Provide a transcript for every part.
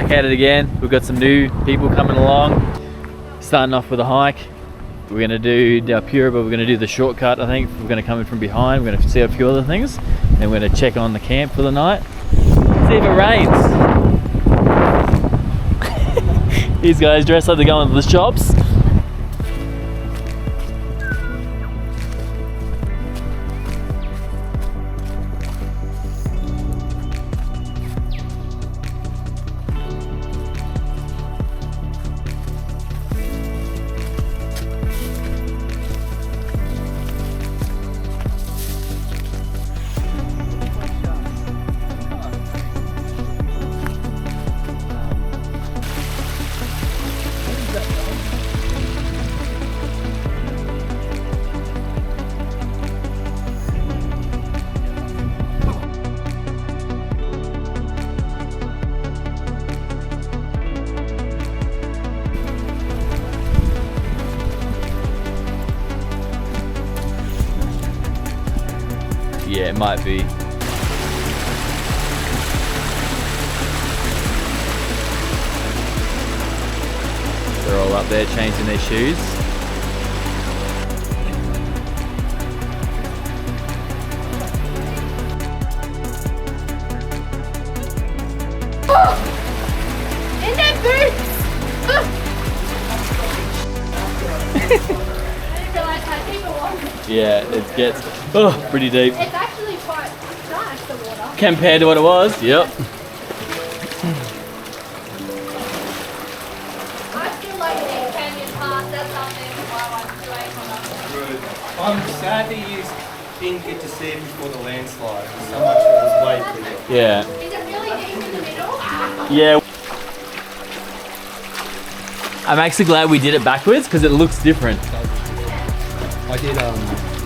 back at it again. We've got some new people coming along. Starting off with a hike. We're gonna do Dalpura, but we're gonna do the shortcut, I think. We're gonna come in from behind. We're gonna see a few other things. And we're gonna check on the camp for the night. See if it rains. These guys dressed like they're going to the shops. Yeah, it might be. They're all up there changing their shoes. In their boots! Yeah, it gets pretty deep. It's actually quite nice, the water. Compared to what it was, yep. I feel like the canyon pass, that's something I want to wait on. I'm sad that you didn't get to see it before the landslide. So much it was way pretty. Yeah. Is it really deep in the middle? Yeah. I'm actually glad we did it backwards because it looks different. I did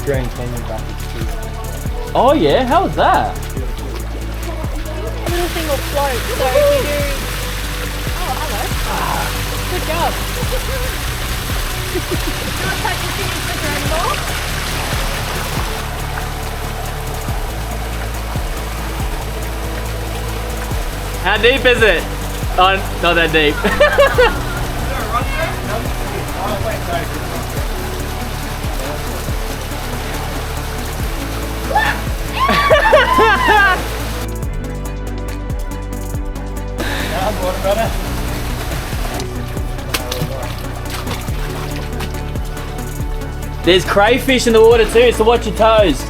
Grand Canyon backwards too. Oh yeah, how was that? Little thing will float, so if you do... Oh, hello. Good job. Not touch your fingers with your anymore. How deep is it? Oh, not that deep. There's crayfish in the water too, so watch your toes.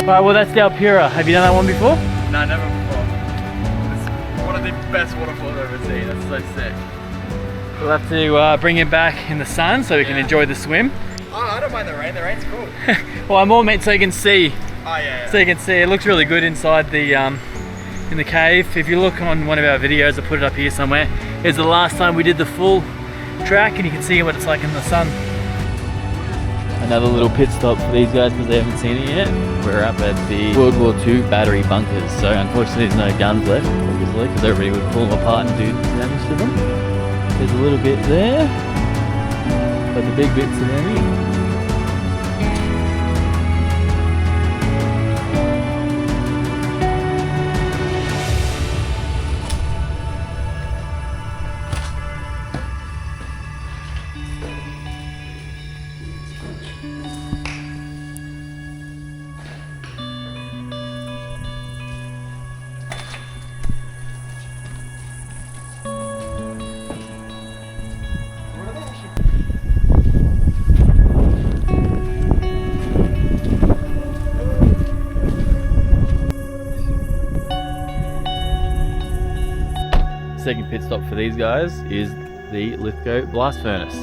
Alright, well that's Dalpura. Have you done that one before? No, never before. It's one of the best waterfalls I've ever seen. That's so sick. We'll have to bring him back in the sun so we can enjoy the swim. Oh, I don't mind the rain. The rain's cool. Well, I'm more meant so you can see Oh yeah. So you can see it looks really good inside the in the cave. If you look on one of our videos, I put it up here somewhere. It's the last time we did the full track, and you can see what it's like in the sun. Another little pit stop for these guys because they haven't seen it yet. We're up at the World War II battery bunkers. So unfortunately there's no guns left, obviously, because everybody would pull them apart and do damage to them. There's a little bit there, but the big bits are down here. Second pit stop for these guys is the Lithgow blast furnace.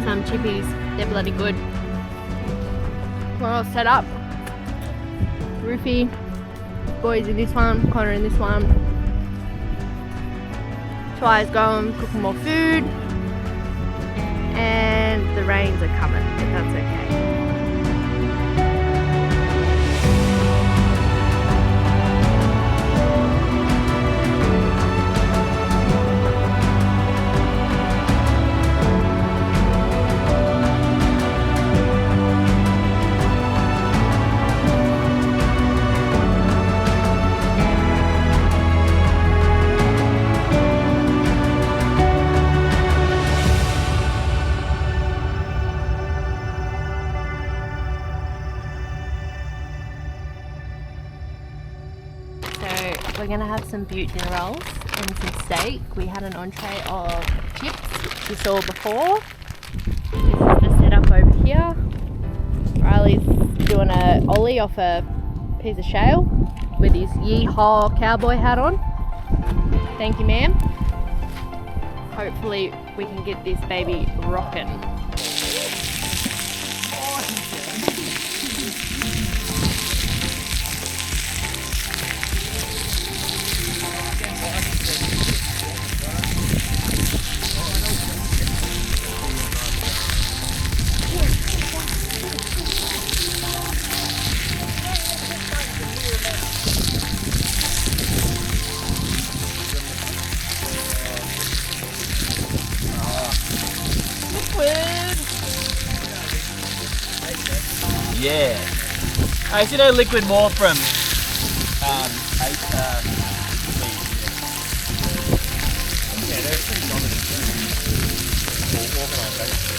Some chippies, they're bloody good. We're all set up. Roofie, boys in this one, Connor in this one. Twi's going, cooking more food. And the rains are coming, but that's okay. We're gonna have some butane rolls and some steak. We had an entree of chips, which you saw before. This is the setup over here. Riley's doing a ollie off a piece of shale with his yeehaw cowboy hat on. Thank you, ma'am. Hopefully we can get this baby rocking. Yeah. I actually know liquid more from Yeah, they're pretty dominant for organisation.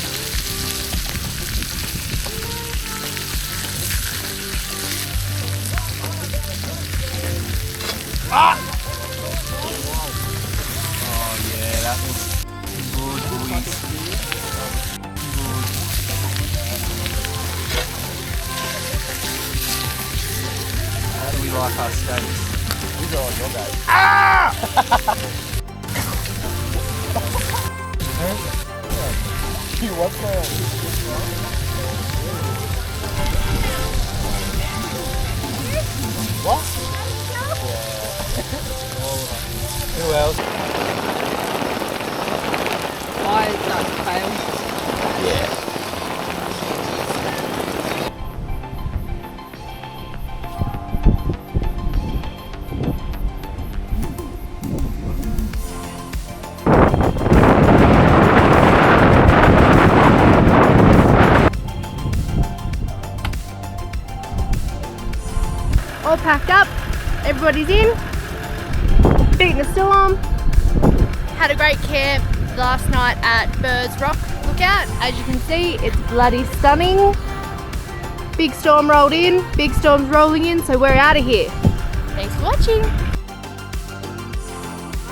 Oh yeah, that was good, boys. How do we like our steaks? These are all your guys. What's going on? What? Yeah. Who else? Why is that fail? Yeah. All packed up, everybody's in, beating the storm. Had a great camp last night at Burrs Rock Lookout. As you can see, it's bloody stunning. Big storm rolled in, big storm's rolling in, so we're out of here. Thanks for watching.